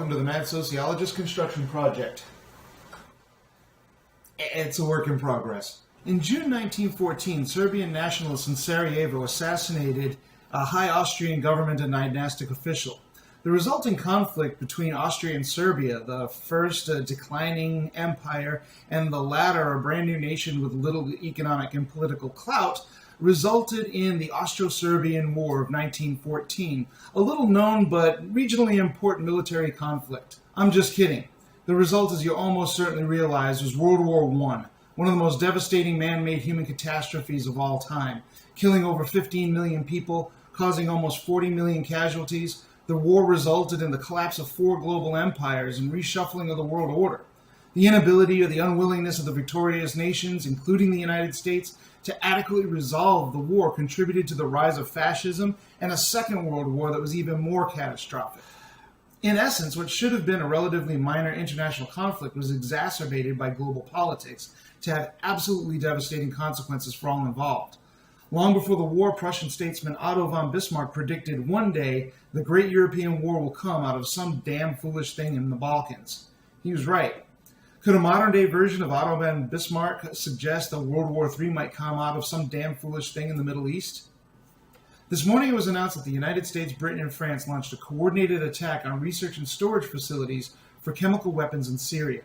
welcome to the Mad Sociologist construction project. It's a work in progress. In June 1914, Serbian nationalists in Sarajevo assassinated a high Austrian government and dynastic official. The resulting conflict between Austria and Serbia, the first a declining empire and the latter a brand new nation with little economic and political clout, resulted in the Austro-Serbian War of 1914, a little known but regionally important military conflict. I'm just kidding. The result, as you almost certainly realize, was World War I, one of the most devastating man-made human catastrophes of all time, killing over 15 million people, causing almost 40 million casualties. The war resulted in the collapse of 4 global empires and reshuffling of the world order. The inability or the unwillingness of the victorious nations, including the United States, to adequately resolve the war contributed to the rise of fascism and a Second World War that was even more catastrophic. In essence, what should have been a relatively minor international conflict was exacerbated by global politics to have absolutely devastating consequences for all involved. Long before the war, Prussian statesman Otto von Bismarck predicted one day the great European war will come out of some damn foolish thing in the Balkans. He was right. Could a modern-day version of Otto von Bismarck suggest that World War III might come out of some damn foolish thing in the Middle East? This morning it was announced that the United States, Britain, and France launched a coordinated attack on research and storage facilities for chemical weapons in Syria.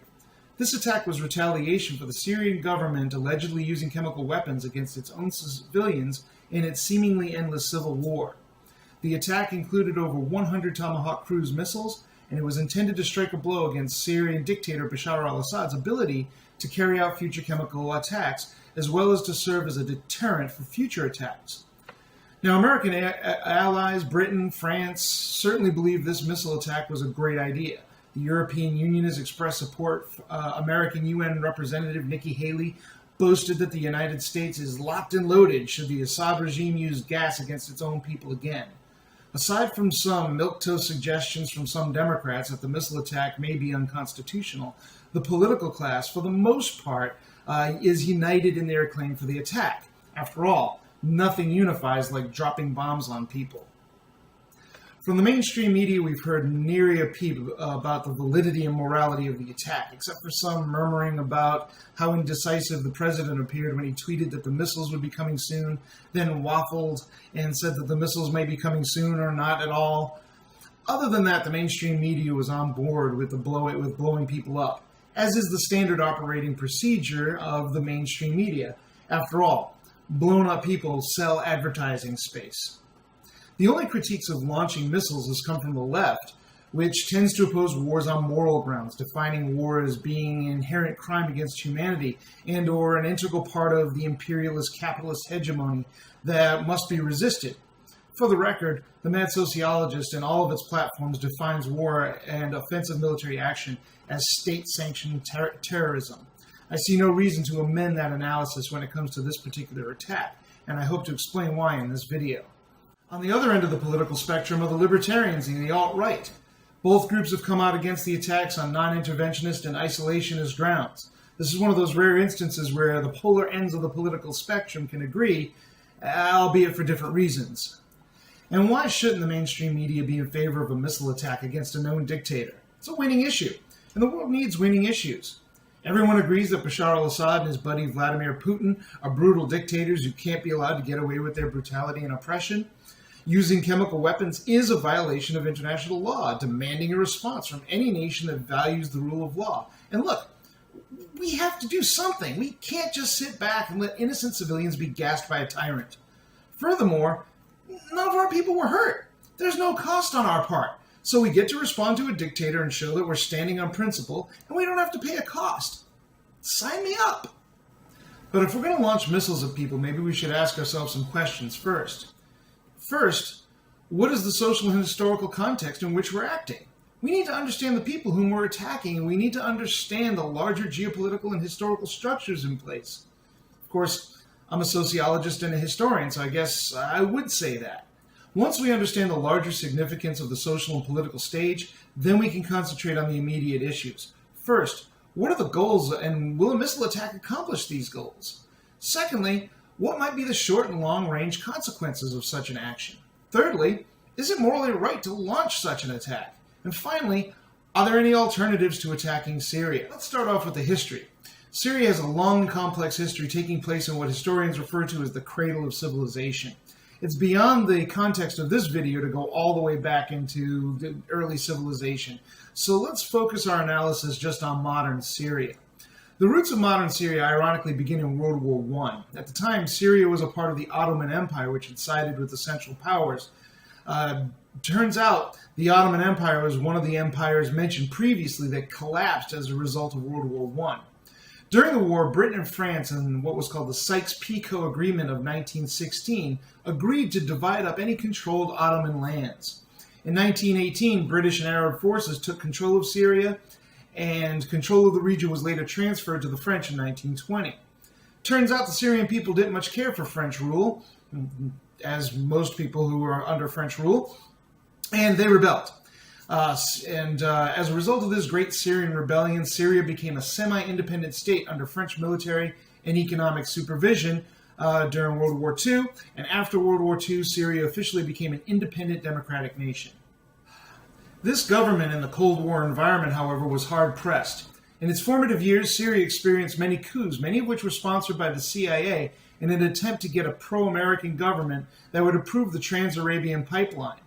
This attack was retaliation for the Syrian government allegedly using chemical weapons against its own civilians in its seemingly endless civil war. The attack included over 100 Tomahawk cruise missiles, and it was intended to strike a blow against Syrian dictator Bashar al-Assad's ability to carry out future chemical attacks, as well as to serve as a deterrent for future attacks. Now, American allies, Britain, France, certainly believe this missile attack was a great idea. The European Union has expressed support. American UN Representative Nikki Haley boasted that the United States is locked and loaded should the Assad regime use gas against its own people again. Aside from some milquetoast suggestions from some Democrats that the missile attack may be unconstitutional, the political class, for the most part, is united in their claim for the attack. After all, nothing unifies like dropping bombs on people. From the mainstream media, we've heard nary a peep about the validity and morality of the attack, except for some murmuring about how indecisive the president appeared when he tweeted that the missiles would be coming soon, then waffled and said that the missiles may be coming soon or not at all. Other than that, the mainstream media was on board with blowing people up, as is the standard operating procedure of the mainstream media. After all, blown up people sell advertising space. The only critiques of launching missiles has come from the left, which tends to oppose wars on moral grounds, defining war as being an inherent crime against humanity and or an integral part of the imperialist capitalist hegemony that must be resisted. For the record, the Mad Sociologist and all of its platforms defines war and offensive military action as state-sanctioned terrorism. I see no reason to amend that analysis when it comes to this particular attack, and I hope to explain why in this video. On the other end of the political spectrum are the libertarians and the alt-right. Both groups have come out against the attacks on non-interventionist and isolationist grounds. This is one of those rare instances where the polar ends of the political spectrum can agree, albeit for different reasons. And why shouldn't the mainstream media be in favor of a missile attack against a known dictator? It's a winning issue, and the world needs winning issues. Everyone agrees that Bashar al-Assad and his buddy Vladimir Putin are brutal dictators who can't be allowed to get away with their brutality and oppression. Using chemical weapons is a violation of international law, demanding a response from any nation that values the rule of law. And look, we have to do something. We can't just sit back and let innocent civilians be gassed by a tyrant. Furthermore, none of our people were hurt. There's no cost on our part. So we get to respond to a dictator and show that we're standing on principle, and we don't have to pay a cost. Sign me up. But if we're going to launch missiles at people, maybe we should ask ourselves some questions first. First, what is the social and historical context in which we're acting? We need to understand the people whom we're attacking, and we need to understand the larger geopolitical and historical structures in place. Of course, I'm a sociologist and a historian, so I guess I would say that. Once we understand the larger significance of the social and political stage, then we can concentrate on the immediate issues. First, what are the goals, and will a missile attack accomplish these goals? Secondly, what might be the short and long-range consequences of such an action? Thirdly, is it morally right to launch such an attack? And finally, Are there any alternatives to attacking Syria? Let's start off with the history. Syria has a long, complex history taking place in what historians refer to as the cradle of civilization. It's beyond the context of this video to go all the way back into the early civilization. So let's focus our analysis just on modern Syria. The roots of modern Syria ironically begin in World War I. At the time, Syria was a part of the Ottoman Empire, which had sided with the Central Powers. Turns out the Ottoman Empire was one of the empires mentioned previously that collapsed as a result of World War I. During the war, Britain and France, in what was called the Sykes-Picot Agreement of 1916, agreed to divide up any controlled Ottoman lands. In 1918, British and Arab forces took control of Syria, and control of the region was later transferred to the French in 1920. Turns out the Syrian people didn't much care for French rule, as most people who were under French rule, and they rebelled. As a result of this great Syrian rebellion, Syria became a semi-independent state under French military and economic supervision during World War II, and after World War II, Syria officially became an independent democratic nation. This government in the Cold War environment, however, was hard-pressed. In its formative years, Syria experienced many coups, many of which were sponsored by the CIA in an attempt to get a pro-American government that would approve the Trans-Arabian Pipeline.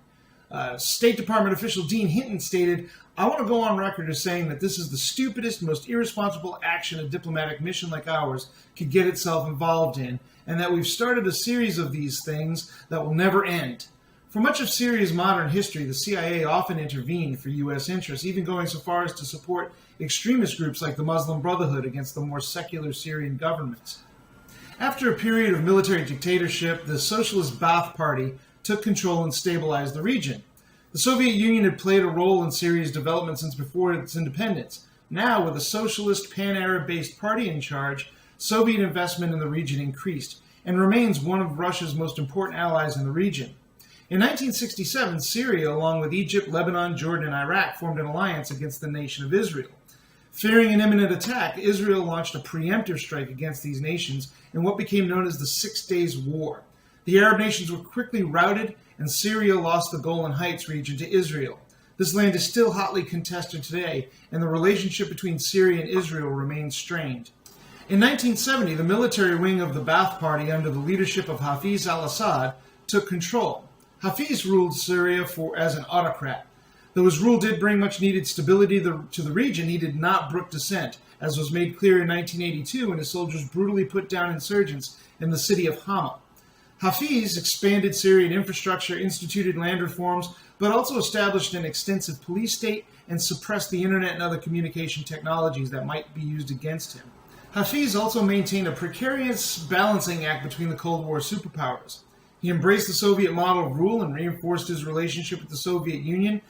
State Department official Dean Hinton stated, "I want to go on record as saying that this is the stupidest, most irresponsible action a diplomatic mission like ours could get itself involved in, and that we've started a series of these things that will never end." For much of Syria's modern history, the CIA often intervened for U.S. interests, even going so far as to support extremist groups like the Muslim Brotherhood against the more secular Syrian governments. After a period of military dictatorship, the Socialist Ba'ath Party took control and stabilized the region. The Soviet Union had played a role in Syria's development since before its independence. Now, with a socialist pan-Arab-based party in charge, Soviet investment in the region increased and remains one of Russia's most important allies in the region. In 1967, Syria, along with Egypt, Lebanon, Jordan, and Iraq, formed an alliance against the nation of Israel. Fearing an imminent attack, Israel launched a preemptive strike against these nations in what became known as the 6 Days War. The Arab nations were quickly routed, and Syria lost the Golan Heights region to Israel. This land is still hotly contested today, and the relationship between Syria and Israel remains strained. In 1970, the military wing of the Ba'ath Party, under the leadership of Hafiz al-Assad, took control. Hafiz ruled Syria as an autocrat. Though his rule did bring much needed stability to the region, he did not brook dissent, as was made clear in 1982 when his soldiers brutally put down insurgents in the city of Hama. Hafiz expanded Syrian infrastructure, instituted land reforms, but also established an extensive police state and suppressed the internet and other communication technologies that might be used against him. Hafiz also maintained a precarious balancing act between the Cold War superpowers. He embraced the Soviet model of rule and reinforced his relationship with the Soviet Union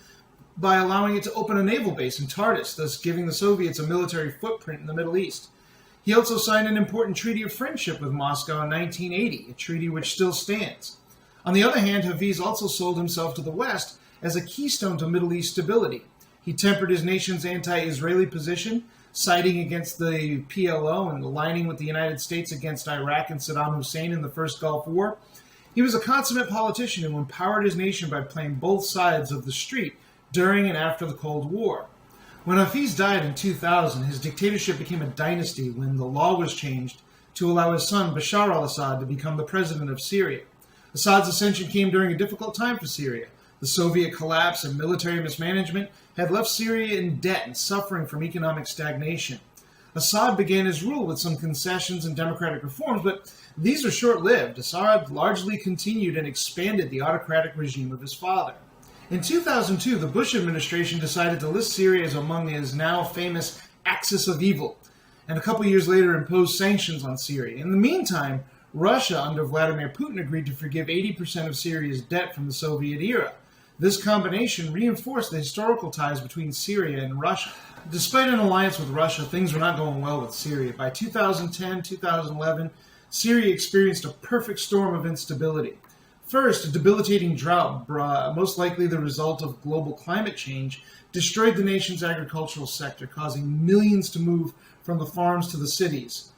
by allowing it to open a naval base in Tartus, thus giving the Soviets a military footprint in the Middle East. He also signed an important treaty of friendship with Moscow in 1980, a treaty which still stands. On the other hand, Hafiz also sold himself to the West as a keystone to Middle East stability. He tempered his nation's anti-Israeli position, siding against the PLO and aligning with the United States against Iraq and Saddam Hussein in the First Gulf War. He was a consummate politician who empowered his nation by playing both sides of the street during and after the Cold War. When Hafiz died in 2000, his dictatorship became a dynasty when the law was changed to allow his son Bashar al-Assad to become the president of Syria. Assad's ascension came during a difficult time for Syria. The Soviet collapse and military mismanagement had left Syria in debt and suffering from economic stagnation. Assad began his rule with some concessions and democratic reforms, but these were short-lived. Assad largely continued and expanded the autocratic regime of his father. In 2002, the Bush administration decided to list Syria as among his now famous axis of evil, and a couple years later imposed sanctions on Syria. In the meantime, Russia, under Vladimir Putin, agreed to forgive 80% of Syria's debt from the Soviet era. This combination reinforced the historical ties between Syria and Russia. Despite an alliance with Russia, things were not going well with Syria. By 2010-2011, Syria experienced a perfect storm of instability. First, a debilitating drought, most likely the result of global climate change, destroyed the nation's agricultural sector, causing millions to move from the farms to the cities.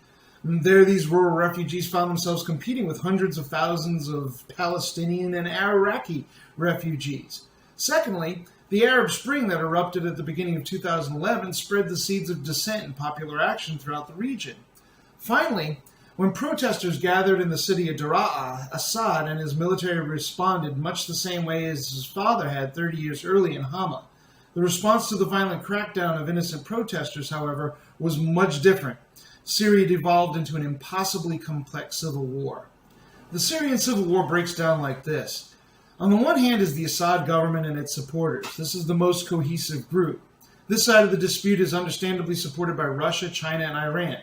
There, these rural refugees found themselves competing with hundreds of thousands of Palestinian and Iraqi refugees. Secondly, The Arab Spring that erupted at the beginning of 2011 spread the seeds of dissent and popular action throughout the region. Finally, when protesters gathered in the city of Daraa, Assad and his military responded much the same way as his father had 30 years early in Hama. The response to the violent crackdown of innocent protesters, however, was much different. Syria devolved into an impossibly complex civil war. The Syrian civil war breaks down like this. On the one hand is the Assad government and its supporters. This is the most cohesive group. This side of the dispute is understandably supported by Russia, China, and Iran.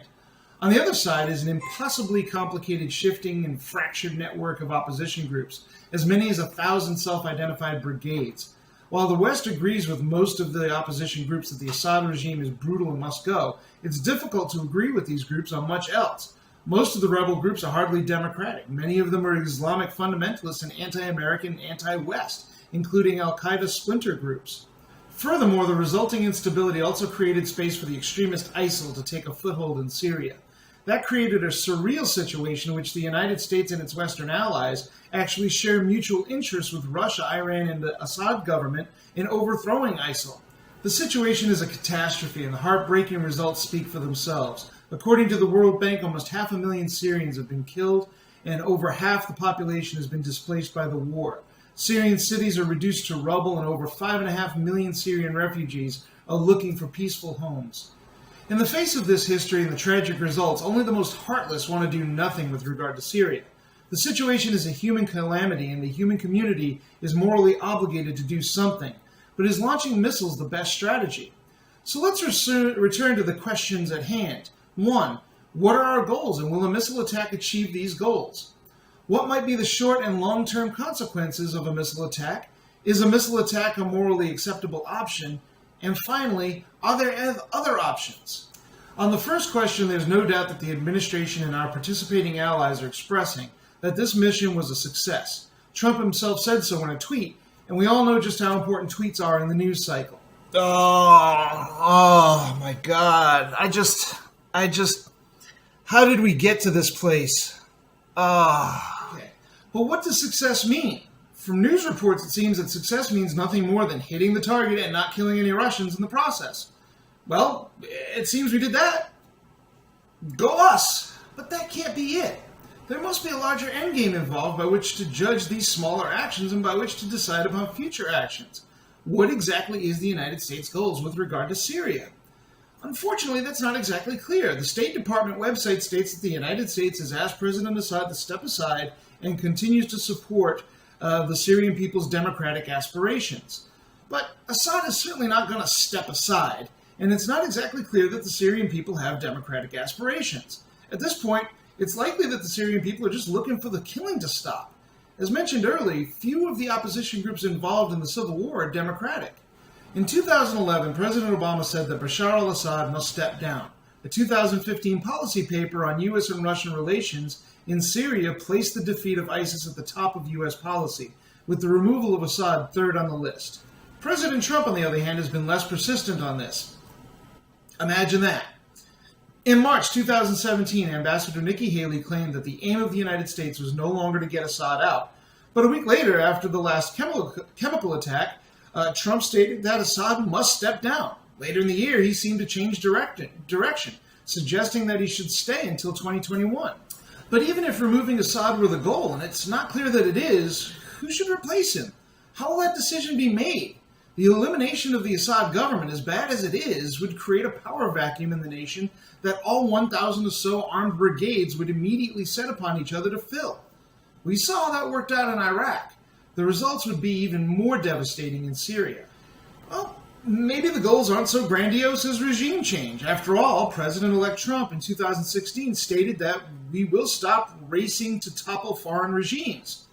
On the other side is an impossibly complicated, shifting, and fractured network of opposition groups, as many as 1,000 self-identified brigades. While the West agrees with most of the opposition groups that the Assad regime is brutal and must go, it's difficult to agree with these groups on much else. Most of the rebel groups are hardly democratic. Many of them are Islamic fundamentalists and anti-American and anti-West, including al-Qaeda splinter groups. Furthermore, the resulting instability also created space for the extremist ISIL to take a foothold in Syria. That created a surreal situation in which the United States and its Western allies actually share mutual interests with Russia, Iran, and the Assad government in overthrowing ISIL. The situation is a catastrophe, and the heartbreaking results speak for themselves. According to the World Bank, almost 500,000 Syrians have been killed, and over half the population has been displaced by the war. Syrian cities are reduced to rubble, and over 5.5 million Syrian refugees are looking for peaceful homes. In the face of this history and the tragic results, only the most heartless want to do nothing with regard to Syria. The situation is a human calamity, and the human community is morally obligated to do something. But is launching missiles the best strategy? So let's return to the questions at hand. 1. What are our goals, and will a missile attack achieve these goals? What might be the short and long-term consequences of a missile attack? Is a missile attack a morally acceptable option? And finally, are there other options? On the first question, there's no doubt that the administration and our participating allies are expressing that this mission was a success. Trump himself said so in a tweet, and we all know just how important tweets are in the news cycle. Oh my God. How did we get to this place? Okay. But what does success mean? From news reports, it seems that success means nothing more than hitting the target and not killing any Russians in the process. Well, it seems we did that. Go us! But that can't be it. There must be a larger endgame involved by which to judge these smaller actions and by which to decide upon future actions. What exactly is the United States' goals with regard to Syria? Unfortunately, that's not exactly clear. The State Department website states that the United States has asked President Assad to step aside and continues to support the Syrian people's democratic aspirations. But Assad is certainly not going to step aside, and it's not exactly clear that the Syrian people have democratic aspirations. At this point, it's likely that the Syrian people are just looking for the killing to stop. As mentioned earlier, few of the opposition groups involved in the civil war are democratic. In 2011, President Obama said that Bashar al-Assad must step down. A 2015 policy paper on U.S. and Russian relations in Syria placed the defeat of ISIS at the top of U.S. policy, with the removal of Assad third on the list. President Trump, on the other hand, has been less persistent on this. Imagine that. In March 2017, Ambassador Nikki Haley claimed that the aim of the United States was no longer to get Assad out. But a week later, after the last chemical attack, Trump stated that Assad must step down. Later in the year, he seemed to change direction, suggesting that he should stay until 2021. But even if removing Assad were the goal, and it's not clear that it is, who should replace him? How will that decision be made? The elimination of the Assad government, as bad as it is, would create a power vacuum in the nation that all 1,000 or so armed brigades would immediately set upon each other to fill. We saw how that worked out in Iraq. The results would be even more devastating in Syria. Well, maybe the goals aren't so grandiose as regime change. After all, President-elect Trump in 2016 stated that we will stop racing to topple foreign regimes.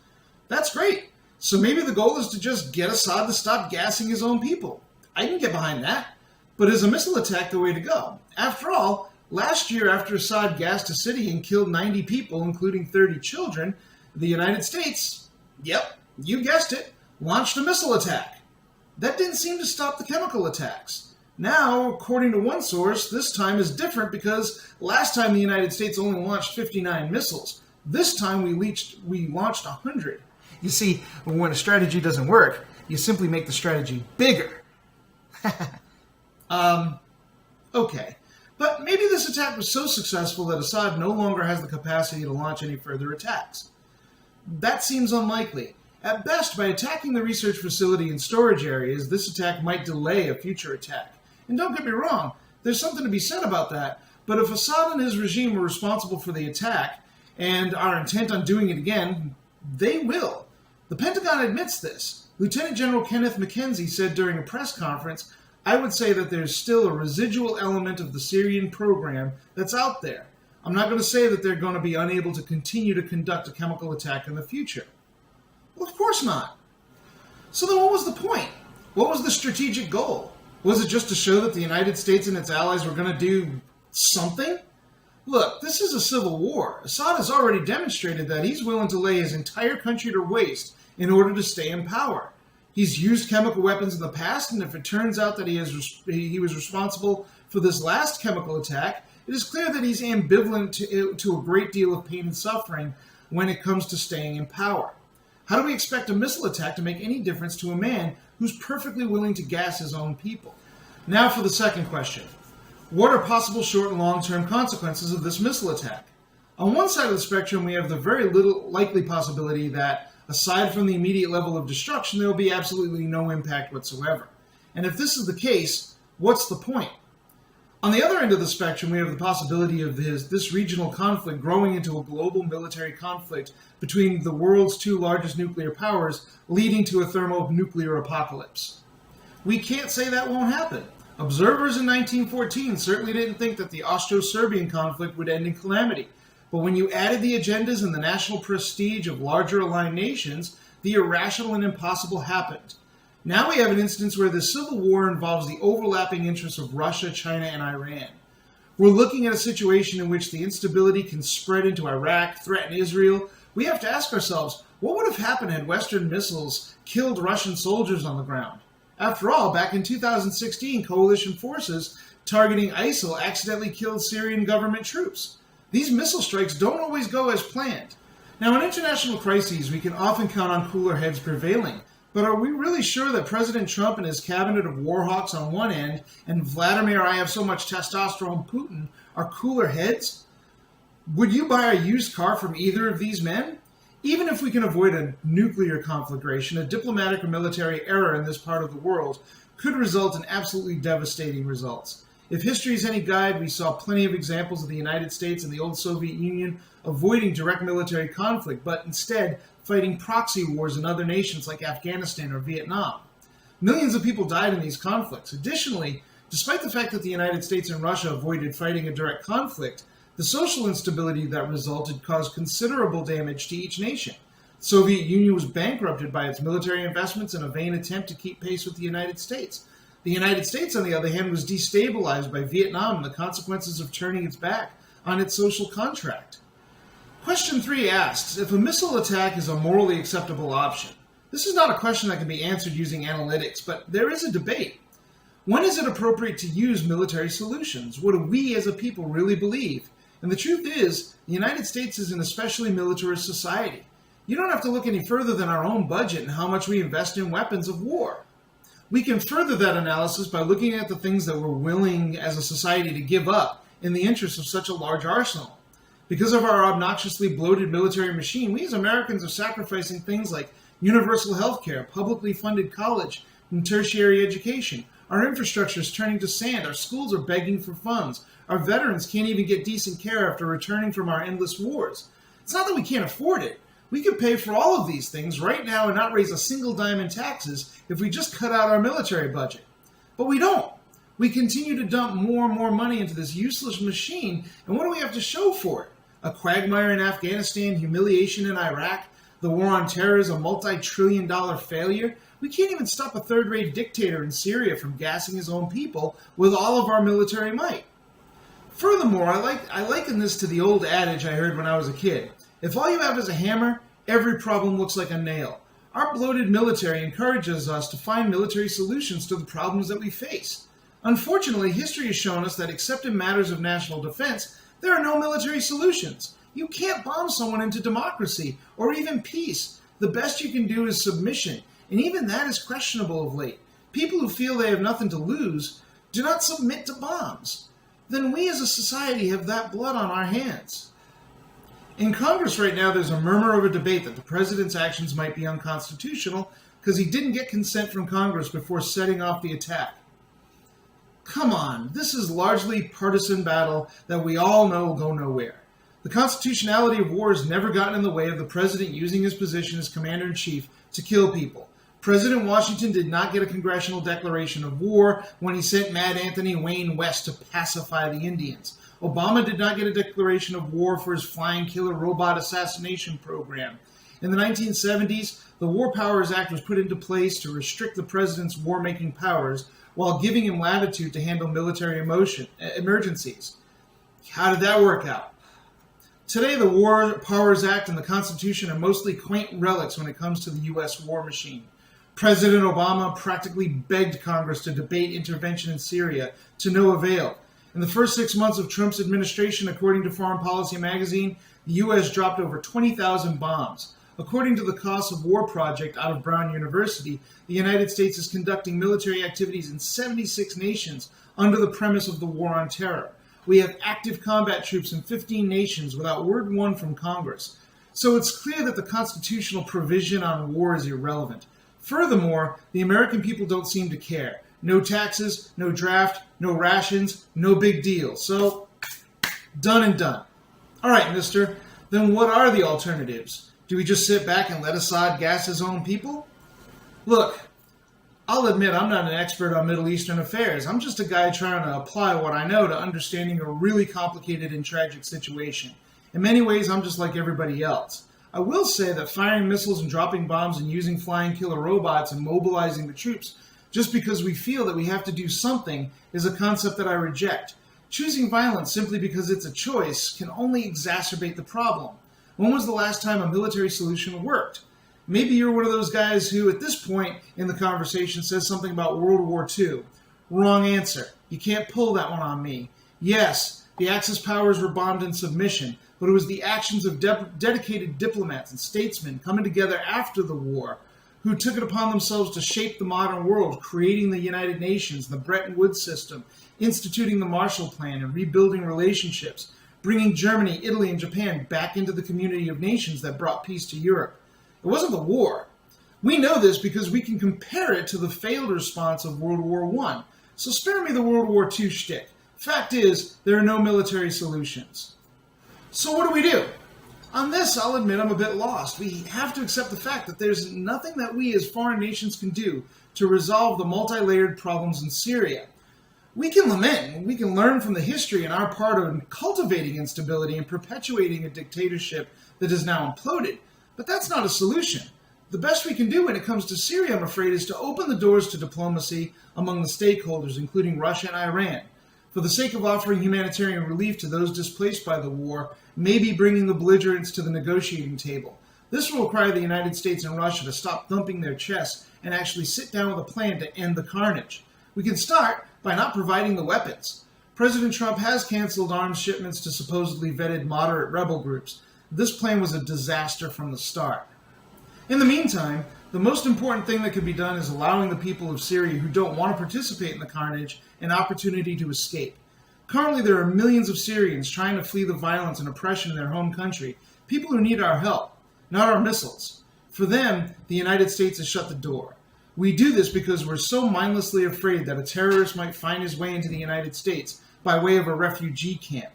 That's great. So maybe the goal is to just get Assad to stop gassing his own people. I can get behind that. But is a missile attack the way to go? After all, last year after Assad gassed a city and killed 90 people, including 30 children, the United States, yep, you guessed it, launched a missile attack. That didn't seem to stop the chemical attacks. Now, according to one source, this time is different because last time the United States only launched 59 missiles. This time we launched 100. You see, when a strategy doesn't work, You simply make the strategy bigger. Okay. But maybe this attack was so successful that Assad no longer has the capacity to launch any further attacks. That seems unlikely. At best, by attacking the research facility and storage areas, this attack might delay a future attack. And don't get me wrong, there's something to be said about that, but if Assad and his regime were responsible for the attack and are intent on doing it again, they will. The Pentagon admits this. Lieutenant General Kenneth McKenzie said during a press conference, "I would say that there's still a residual element of the Syrian program that's out there. I'm not going to say that they're going to be unable to continue to conduct a chemical attack in the future." Well, of course not. So then what was the point? What was the strategic goal? Was it just to show that the United States and its allies were going to do something? Look, this is a civil war. Assad has already demonstrated that he's willing to lay his entire country to waste in order to stay in power. He's used chemical weapons in the past, and if it turns out that he was responsible for this last chemical attack, it is clear that he's ambivalent to a great deal of pain and suffering when it comes to staying in power. How do we expect a missile attack to make any difference to a man who's perfectly willing to gas his own people? Now for the second question. What are possible short and long-term consequences of this missile attack? On one side of the spectrum, we have the very little likely possibility that, aside from the immediate level of destruction, there will be absolutely no impact whatsoever. And if this is the case, what's the point? On the other end of the spectrum, we have the possibility of this regional conflict growing into a global military conflict between the world's two largest nuclear powers, leading to a thermonuclear apocalypse. We can't say that won't happen. Observers in 1914 certainly didn't think that the Austro-Serbian conflict would end in calamity. But when you added the agendas and the national prestige of larger aligned nations, the irrational and impossible happened. Now we have an instance where the civil war involves the overlapping interests of Russia, China, and Iran. We're looking at a situation in which the instability can spread into Iraq, threaten Israel. We have to ask ourselves, what would have happened had Western missiles killed Russian soldiers on the ground? After all, back in 2016, coalition forces targeting ISIL accidentally killed Syrian government troops. These missile strikes don't always go as planned. Now, in international crises, we can often count on cooler heads prevailing. But are we really sure that President Trump and his cabinet of warhawks on one end and Vladimir I have so much testosterone Putin are cooler heads? Would you buy a used car from either of these men? Even if we can avoid a nuclear conflagration, a diplomatic or military error in this part of the world could result in absolutely devastating results. If history is any guide, we saw plenty of examples of the United States and the old Soviet Union avoiding direct military conflict, but instead fighting proxy wars in other nations like Afghanistan or Vietnam. Millions of people died in these conflicts. Additionally, despite the fact that the United States and Russia avoided fighting a direct conflict, the social instability that resulted caused considerable damage to each nation. The Soviet Union was bankrupted by its military investments in a vain attempt to keep pace with the United States. The United States, on the other hand, was destabilized by Vietnam and the consequences of turning its back on its social contract. Question 3 asks, if a missile attack is a morally acceptable option? This is not a question that can be answered using analytics, but there is a debate. When is it appropriate to use military solutions? What do we as a people really believe? And the truth is, the United States is an especially militarist society. You don't have to look any further than our own budget and how much we invest in weapons of war. We can further that analysis by looking at the things that we're willing as a society to give up in the interest of such a large arsenal. Because of our obnoxiously bloated military machine, we as Americans are sacrificing things like universal health care, publicly funded college, and tertiary education. Our infrastructure is turning to sand. Our schools are begging for funds. Our veterans can't even get decent care after returning from our endless wars. It's not that we can't afford it. We could pay for all of these things right now and not raise a single dime in taxes if we just cut out our military budget. But we don't. We continue to dump more and more money into this useless machine, and what do we have to show for it? A quagmire in Afghanistan, humiliation in Iraq, the war on terror is a multi-trillion-dollar failure. We can't even stop a third-rate dictator in Syria from gassing his own people with all of our military might. Furthermore, I liken this to the old adage I heard when I was a kid. If all you have is a hammer, every problem looks like a nail. Our bloated military encourages us to find military solutions to the problems that we face. Unfortunately, history has shown us that except in matters of national defense, there are no military solutions. You can't bomb someone into democracy or even peace. The best you can do is submission. and even that is questionable of late. People who feel they have nothing to lose do not submit to bombs. Then we as a society have that blood on our hands. In Congress right now, there's a murmur of a debate that the president's actions might be unconstitutional because he didn't get consent from Congress before setting off the attack. Come on, this is largely partisan battle that we all know will go nowhere. The constitutionality of war has never gotten in the way of the president using his position as commander-in-chief to kill people. President Washington did not get a congressional declaration of war when he sent Mad Anthony Wayne West to pacify the Indians. Obama did not get a declaration of war for his flying killer robot assassination program. In the 1970s, the War Powers Act was put into place to restrict the president's war-making powers while giving him latitude to handle military emergencies. How did that work out? Today, the War Powers Act and the Constitution are mostly quaint relics when it comes to the U.S. war machine. President Obama practically begged Congress to debate intervention in Syria to no avail. In the first 6 months of Trump's administration, according to Foreign Policy magazine, the U.S. dropped over 20,000 bombs. According to the Cost of War Project out of Brown University, the United States is conducting military activities in 76 nations under the premise of the War on Terror. We have active combat troops in 15 nations without word one from Congress. So it's clear that the constitutional provision on war is irrelevant. Furthermore, the American people don't seem to care. No taxes, no draft, no rations, no big deal. So, done and done. All right, mister, then what are the alternatives? Do we just sit back and let Assad gas his own people? Look, I'll admit I'm not an expert on Middle Eastern affairs. I'm just a guy trying to apply what I know to understanding a really complicated and tragic situation. In many ways, I'm just like everybody else. I will say that firing missiles and dropping bombs and using flying killer robots and mobilizing the troops just because we feel that we have to do something is a concept that I reject. Choosing violence simply because it's a choice can only exacerbate the problem. When was the last time a military solution worked? Maybe you're one of those guys who, at this point in the conversation, says something about World War II. Wrong answer. You can't pull that one on me. Yes, the Axis powers were bombed in submission, but it was the actions of dedicated diplomats and statesmen coming together after the war who took it upon themselves to shape the modern world, creating the United Nations, the Bretton Woods system, instituting the Marshall Plan, and rebuilding relationships, bringing Germany, Italy, and Japan back into the community of nations that brought peace to Europe. It wasn't the war. We know this because we can compare it to the failed response of World War I. So spare me the World War II shtick. Fact is, there are no military solutions. So what do? On this, I'll admit I'm a bit lost. We have to accept the fact that there's nothing that we as foreign nations can do to resolve the multi-layered problems in Syria. We can lament, we can learn from the history and our part of cultivating instability and perpetuating a dictatorship that is now imploded, but that's not a solution. The best we can do when it comes to Syria, I'm afraid, is to open the doors to diplomacy among the stakeholders, including Russia and Iran. For the sake of offering humanitarian relief to those displaced by the war, maybe bringing the belligerents to the negotiating table. This will require the United States and Russia to stop thumping their chests and actually sit down with a plan to end the carnage. We can start by not providing the weapons. President Trump has canceled arms shipments to supposedly vetted moderate rebel groups. This plan was a disaster from the start. In the meantime, the most important thing that could be done is allowing the people of Syria who don't want to participate in the carnage an opportunity to escape. Currently, there are millions of Syrians trying to flee the violence and oppression in their home country, people who need our help, not our missiles. For them, the United States has shut the door. We do this because we're so mindlessly afraid that a terrorist might find his way into the United States by way of a refugee camp.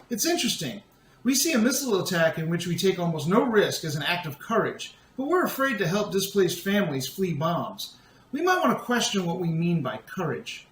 It's interesting. We see a missile attack in which we take almost no risk as an act of courage, but we're afraid to help displaced families flee bombs. We might want to question what we mean by courage.